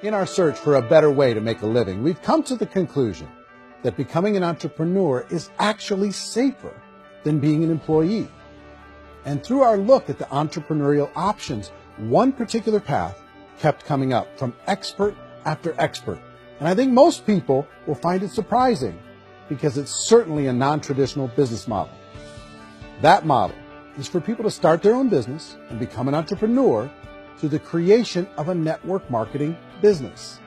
In our search for a better way to make a living, we've come to the conclusion that becoming an entrepreneur is actually safer than being an employee. And through our look at the entrepreneurial options, one particular path kept coming up from expert after expert. And I think most people will find it surprising because it's certainly a non-traditional business model. That model is for people to start their own business and become an entrepreneur through the creation of a network marketing business.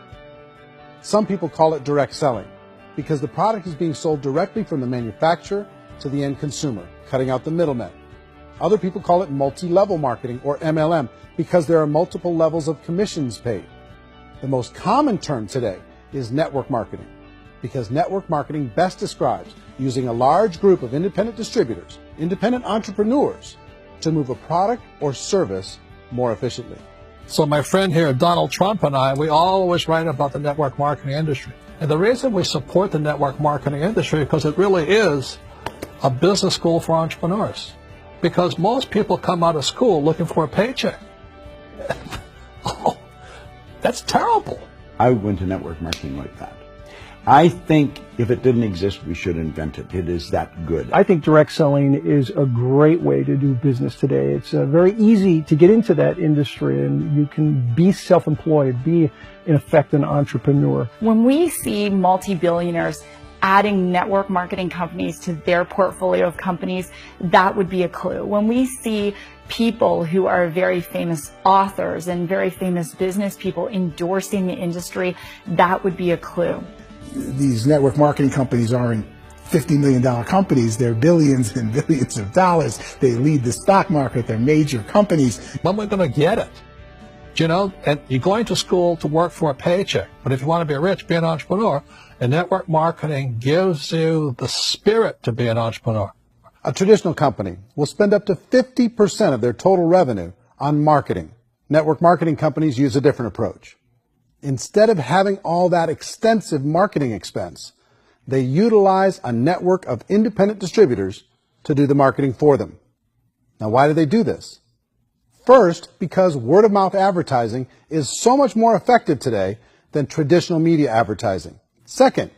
Some people call it direct selling because the product is being sold directly from the manufacturer to the end consumer, cutting out the middlemen. Other people call it multi-level marketing, or MLM, because there are multiple levels of commissions paid. The most common term today is network marketing, because network marketing best describes using a large group of independent distributors, independent entrepreneurs, to move a product or service more efficiently. So my friend here, Donald Trump, and I, we always write about the network marketing industry. And the reason we support the network marketing industry is because it really is a business school for entrepreneurs. Because most people come out of school looking for a paycheck. Oh, that's terrible. I went to network marketing like that. I think if it didn't exist, we should invent it. It is that good. I think direct selling is a great way to do business today. It's very easy to get into that industry, and you can be self-employed, be, in effect, an entrepreneur. When we see multi-billionaires adding network marketing companies to their portfolio of companies, that would be a clue. When we see people who are very famous authors and very famous business people endorsing the industry, that would be a clue. These network marketing companies aren't $50 million companies. They're billions and billions of dollars. They lead the stock market. They're major companies. When we're going to get it? You know, and you're going to school to work for a paycheck. But if you want to be rich, be an entrepreneur. And network marketing gives you the spirit to be an entrepreneur. A traditional company will spend up to 50% of their total revenue on marketing. Network marketing companies use a different approach. Instead of having all that extensive marketing expense, they utilize a network of independent distributors to do the marketing for them. Now, why do they do this? First, because word-of-mouth advertising is so much more effective today than traditional media advertising. Second,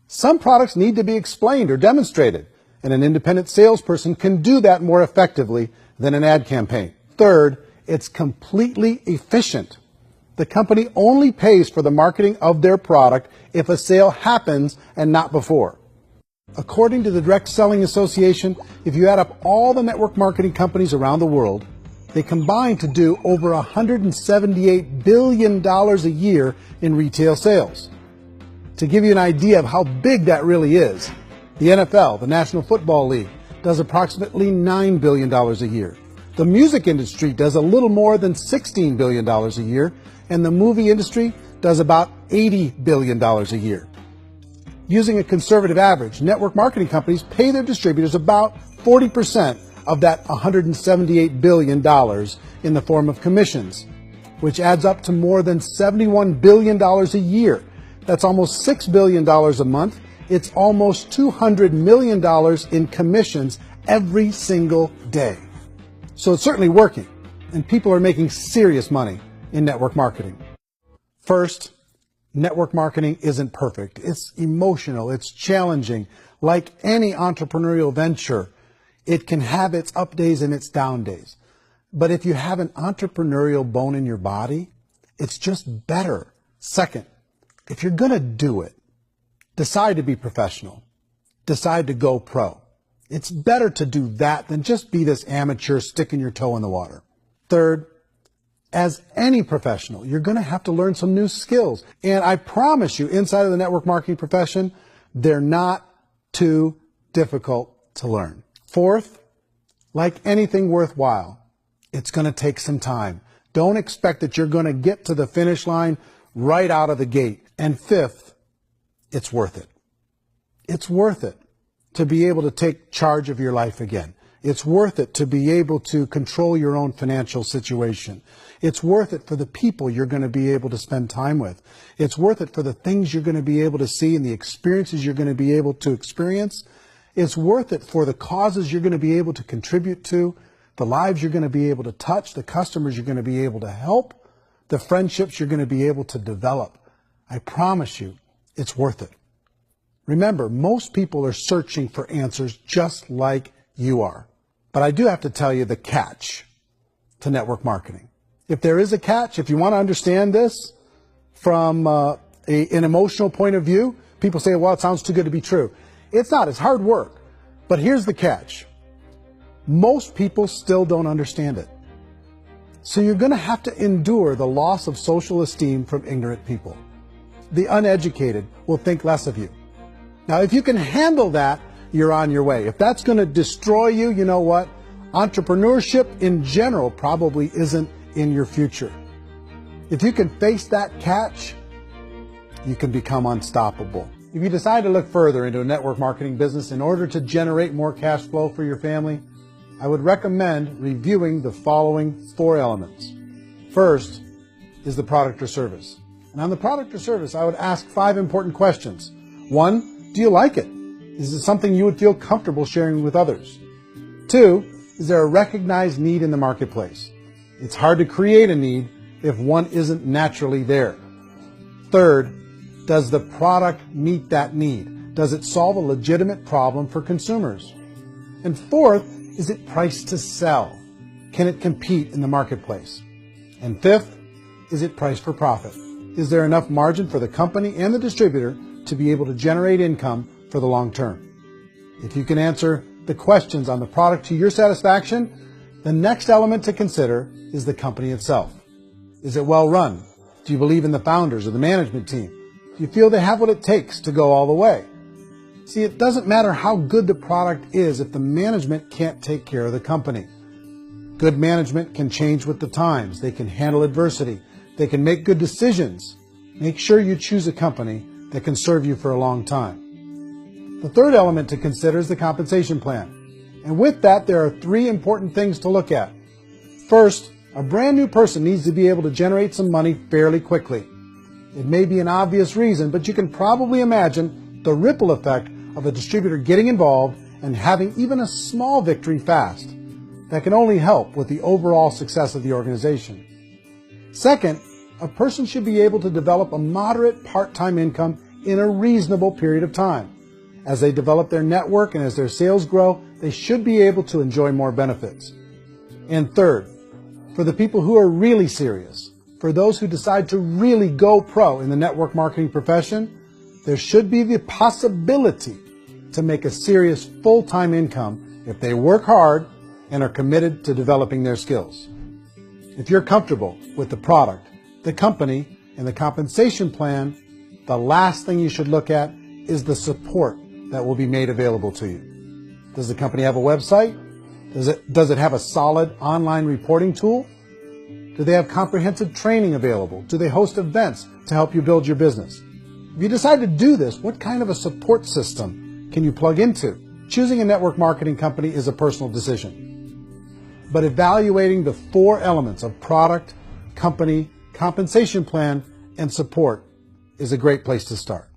some products need to be explained or demonstrated, and an independent salesperson can do that more effectively than an ad campaign. Third, it's completely efficient. The company only pays for the marketing of their product if a sale happens and not before. According to the Direct Selling Association, if you add up all the network marketing companies around the world, they combine to do over $178 billion a year in retail sales. To give you an idea of how big that really is, the NFL, the National Football League, does approximately $9 billion a year. The music industry does a little more than $16 billion a year, and the movie industry does about $80 billion a year. Using a conservative average, network marketing companies pay their distributors about 40% of that $178 billion in the form of commissions, which adds up to more than $71 billion a year. That's almost $6 billion a month. It's almost $200 million in commissions every single day. So it's certainly working, and people are making serious money in network marketing. First, network marketing isn't perfect. It's emotional. It's challenging. Like any entrepreneurial venture, it can have its up days and its down days. But if you have an entrepreneurial bone in your body, it's just better. Second, if you're going to do it, decide to be professional. Decide to go pro. It's better to do that than just be this amateur sticking your toe in the water. Third, as any professional, you're going to have to learn some new skills. And I promise you, inside of the network marketing profession, they're not too difficult to learn. Fourth, like anything worthwhile, it's going to take some time. Don't expect that you're going to get to the finish line right out of the gate. And fifth, it's worth it. It's worth it to be able to take charge of your life again. It's worth it to be able to control your own financial situation. It's worth it for the people you're going to be able to spend time with. It's worth it for the things you're going to be able to see and the experiences you're going to be able to experience. It's worth it for the causes you're going to be able to contribute to, the lives you're going to be able to touch, the customers you're going to be able to help. the friendships you're going to be able to develop. I promise you, it's worth it. Remember, most people are searching for answers just like you are. But I do have to tell you the catch to network marketing. If there is a catch, if you want to understand this from an emotional point of view, people say, well, it sounds too good to be true. It's not. It's hard work. But here's the catch. Most people still don't understand it. So you're going to have to endure the loss of social esteem from ignorant people. The uneducated will think less of you. Now, if you can handle that, you're on your way. If that's going to destroy you, you know what? Entrepreneurship in general probably isn't in your future. If you can face that catch, you can become unstoppable. If you decide to look further into a network marketing business in order to generate more cash flow for your family, I would recommend reviewing the following 4 elements. First is the product or service. And on the product or service, I would ask 5 important questions. 1, do you like it? Is it something you would feel comfortable sharing with others? 2, is there a recognized need in the marketplace? It's hard to create a need if one isn't naturally there. Third, does the product meet that need? Does it solve a legitimate problem for consumers? And fourth, is it priced to sell? Can it compete in the marketplace? And fifth, is it priced for profit? Is there enough margin for the company and the distributor to be able to generate income for the long term? If you can answer the questions on the product to your satisfaction, the next element to consider is the company itself. Is it well run? Do you believe in the founders or the management team? Do you feel they have what it takes to go all the way? See, it doesn't matter how good the product is if the management can't take care of the company. Good management can change with the times. They can handle adversity. They can make good decisions. Make sure you choose a company that can serve you for a long time. The third element to consider is the compensation plan. And with that, there are 3 important things to look at. First, a brand new person needs to be able to generate some money fairly quickly. It may be an obvious reason, but you can probably imagine the ripple effect of a distributor getting involved and having even a small victory fast. That can only help with the overall success of the organization. Second, a person should be able to develop a moderate part-time income in a reasonable period of time. As they develop their network and as their sales grow, they should be able to enjoy more benefits. And third, for the people who are really serious, for those who decide to really go pro in the network marketing profession, there should be the possibility to make a serious full-time income if they work hard and are committed to developing their skills. If you're comfortable with the product, the company, and the compensation plan, the last thing you should look at is the support that will be made available to you. Does the company have a website? Does it have a solid online reporting tool? Do they have comprehensive training available? Do they host events to help you build your business? If you decide to do this, what kind of a support system can you plug into? Choosing a network marketing company is a personal decision. But evaluating the 4 elements of product, company, compensation plan, and support is a great place to start.